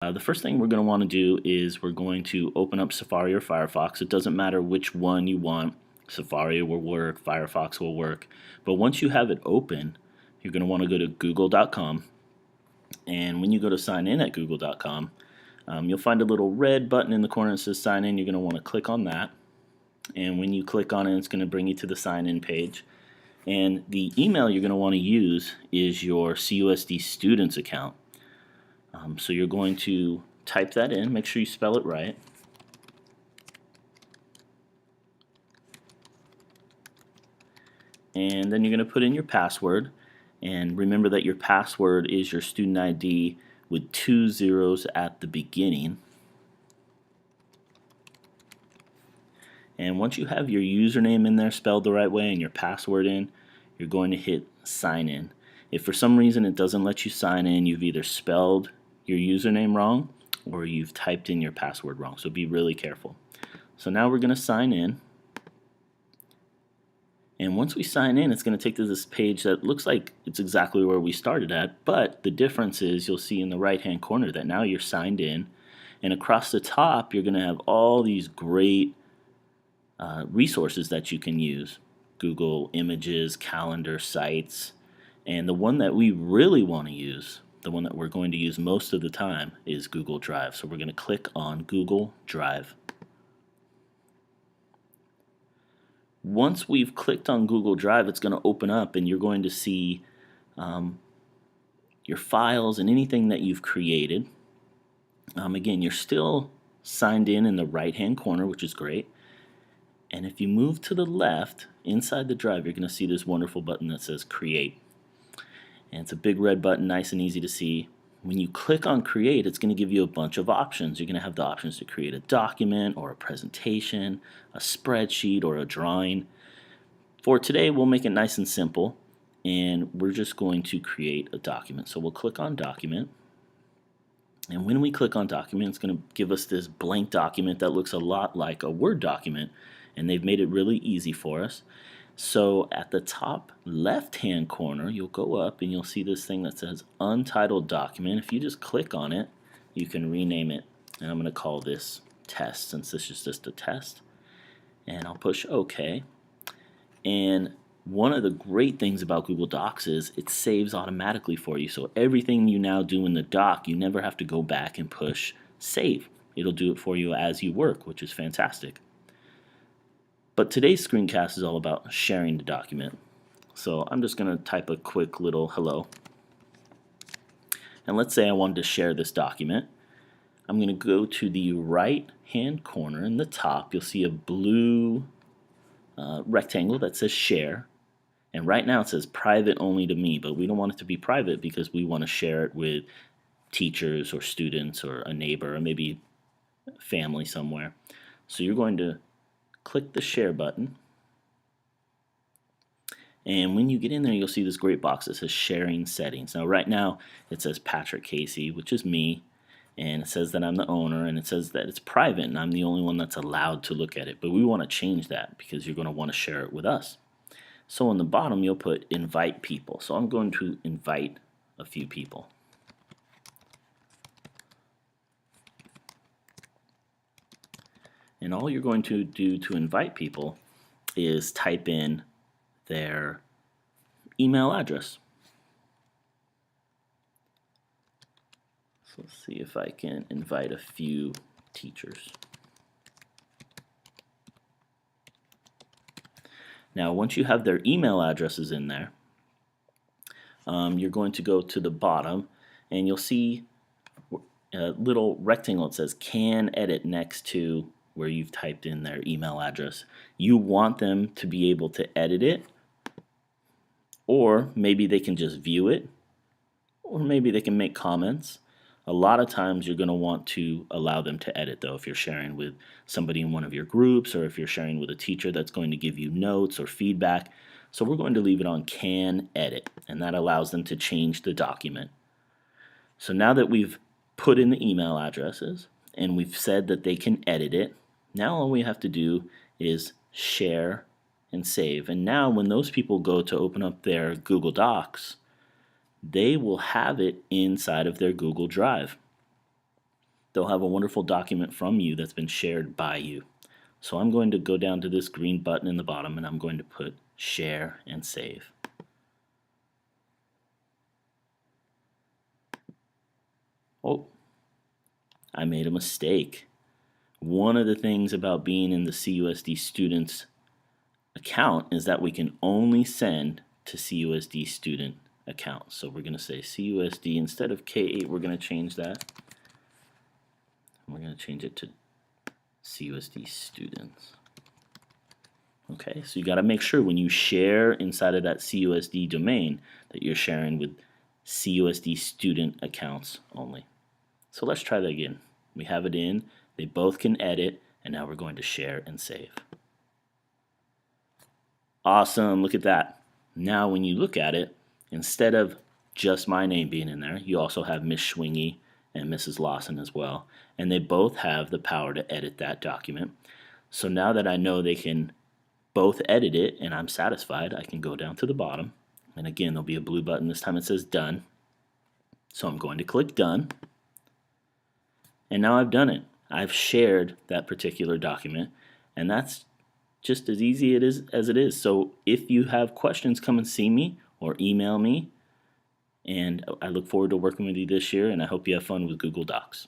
The first thing we're going to want to do is we're going to open up Safari or Firefox. It doesn't matter which one you want. Safari will work, Firefox will work. But once you have it open, you're going to want to go to google.com. And when you go to sign in at google.com, you'll find a little red button in the corner that says sign in. You're going to want to click on that. And when you click on it, it's going to bring you to the sign in page. And the email you're going to want to use is your CUSD Students account. So you're going to type that in, make sure you spell it right. And then you're going to put in your password. And remember that your password is your student ID with 2 zeros at the beginning. And once you have your username in there spelled the right way and your password in, you're going to hit sign in. If for some reason it doesn't let you sign in, you've either spelled your username wrong or you've typed in your password wrong, so be really careful. So now we're going to sign in, and once we sign in, it's going to take to this page that looks like it's exactly where we started at, but the difference is you'll see in the right hand corner that now you're signed in, and across the top you're going to have all these great resources that you can use: Google Images, Calendar, Sites, and the one that we really want to use, the one that we're going to use most of the time, is Google Drive. So we're going to click on Google Drive. Once we've clicked on Google Drive, it's going to open up and you're going to see your files and anything that you've created. Again, you're still signed in the right hand corner, which is great. And if you move to the left inside the drive, you're going to see this wonderful button that says Create. And it's a big red button, nice and easy to see. When you click on Create, it's going to give you a bunch of options. You're going to have the options to create a document or a presentation, a spreadsheet, or a drawing. For today, we'll make it nice and simple, and we're just going to create a document. So we'll click on Document. And when we click on Document, it's going to give us this blank document that looks a lot like a Word document, and they've made it really easy for us. So at the top left hand corner, you'll go up and you'll see this thing that says Untitled Document. If you just click on it, you can rename it. And I'm going to call this Test, since this is just a test. And I'll push OK. And one of the great things about Google Docs is it saves automatically for you. So everything you now do in the doc, you never have to go back and push Save. It'll do it for you as you work, which is fantastic. But today's screencast is all about sharing the document. So I'm just going to type a quick little hello. And let's say I wanted to share this document. I'm going to go to the right hand corner in the top. You'll see a blue rectangle that says share. And right now it says private only to me, but we don't want it to be private because we want to share it with teachers or students or a neighbor or maybe family somewhere. So you're going to click the share button, and when you get in there, you'll see this great box that says sharing settings. Now right now it says Patrick Casey, which is me, and it says that I'm the owner, and it says that it's private and I'm the only one that's allowed to look at it. But we want to change that because you're going to want to share it with us. So on the bottom you'll put invite people. So I'm going to invite a few people. And all you're going to do to invite people is type in their email address. So let's see if I can invite a few teachers. Now once you have their email addresses in there, you're going to go to the bottom and you'll see a little rectangle that says Can Edit next to where you've typed in their email address. You want them to be able to edit it, or maybe they can just view it, or maybe they can make comments. A lot of times you're going to want to allow them to edit, though, if you're sharing with somebody in one of your groups or if you're sharing with a teacher that's going to give you notes or feedback. So we're going to leave it on Can Edit, and that allows them to change the document. So now that we've put in the email addresses and we've said that they can edit it, now all we have to do is share and save. And now when those people go to open up their Google Docs, they will have it inside of their Google Drive. they'll have a wonderful document from you that's been shared by you. So I'm going to go down to this green button in the bottom and I'm going to put share and save. Oh, I made a mistake. One of the things about being in the CUSD students account is that we can only send to CUSD student account. So we're going to say CUSD instead of K8, we're going to change that. We're going to change it to CUSD students. Okay, so you got to make sure when you share inside of that CUSD domain that you're sharing with CUSD student accounts only. So let's try that again. We have it in, they both can edit, and now we're going to share and save. Awesome, look at that. Now when you look at it, instead of just my name being in there, you also have Miss Schwingy and Mrs. Lawson as well. And they both have the power to edit that document. So now that I know they can both edit it and I'm satisfied, I can go down to the bottom. And again, there'll be a blue button. This time it says done. So I'm going to click done. And now I've done it. I've shared that particular document. And that's just as easy as it is. So if you have questions, come and see me or email me. And I look forward to working with you this year, and I hope you have fun with Google Docs.